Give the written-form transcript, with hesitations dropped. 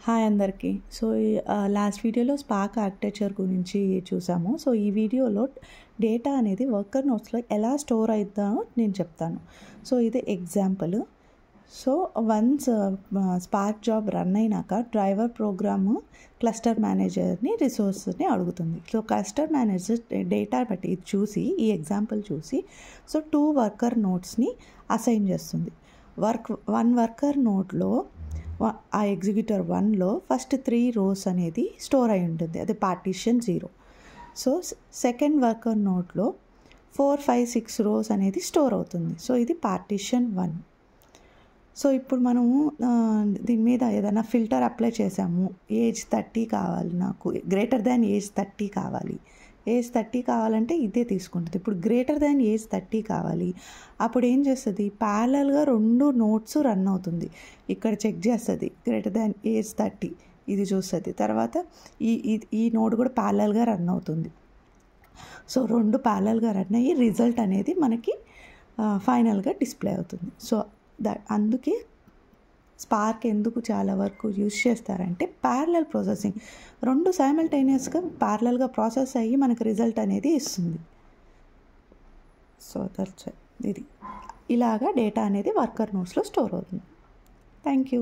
Hi అందరికీ. So, last వీడియోలో spark architecture గురించి చూసాము. సో, ఈ వీడియోలో డేటా అనేది వర్కర్ నోట్స్లో ఎలా స్టోర్ అవుతుందో నేను చెప్తాను. సో, ఇది example. So, once spark job run అయినాక డ్రైవర్ ప్రోగ్రాము క్లస్టర్ మేనేజర్ని రిసోర్స్ని అడుగుతుంది. సో, క్లస్టర్ మేనేజర్ డేటా బట్టి ఇది చూసి, ఈ ఎగ్జాంపుల్ చూసి, సో 2 వర్కర్ నోట్స్ని అసైన్ చేస్తుంది. వన్ వర్కర్ నోట్లో ఆ ఎగ్జిక్యూటర్ 1లో ఫస్ట్ 3 రోస్ అనేది స్టోర్ అయి ఉంటుంది, అది పార్టీషన్ 0. సో సెకండ్ వర్కర్ నోట్లో 4, 5, 6 రోస్ అనేది స్టోర్ అవుతుంది. సో ఇది పార్టీషన్ 1. సో ఇప్పుడు మనము దీని మీద ఏదైనా ఫిల్టర్ అప్లై చేసాము. ఏజ్ 30 కావాలి, నాకు గ్రేటర్ దాన్ ఏజ్ 30 కావాలి. ఏజ్ 30 కావాలంటే ఇదే తీసుకుంటుంది. ఇప్పుడు గ్రేటర్ దాన్ ఏజ్ 30 కావాలి, అప్పుడు ఏం చేస్తుంది, ప్యారలల్గా 2 నోట్స్ రన్ అవుతుంది. ఇక్కడ చెక్ చేస్తుంది గ్రేటర్ దాన్ ఏజ్ 30, ఇది చూస్తుంది. తర్వాత ఈ నోట్ కూడా ప్యారలల్గా రన్ అవుతుంది. సో 2 ప్యారలల్గా రన్ అయ్యి రిజల్ట్ అనేది మనకి ఫైనల్గా డిస్ప్లే అవుతుంది. సో అందుకే స్పార్క్ ఎందుకు చాలా వరకు యూజ్ చేస్తారంటే ప్యారలల్ ప్రాసెసింగ్, 2 సైమల్టేనియస్గా ప్యారలల్గా ప్రాసెస్ అయ్యి మనకు రిజల్ట్ అనేది ఇస్తుంది. సో దట్స్ ఇది ఇలాగా డేటా అనేది వర్కర్ నోట్స్లో స్టోర్ అవుతుంది. Thank you.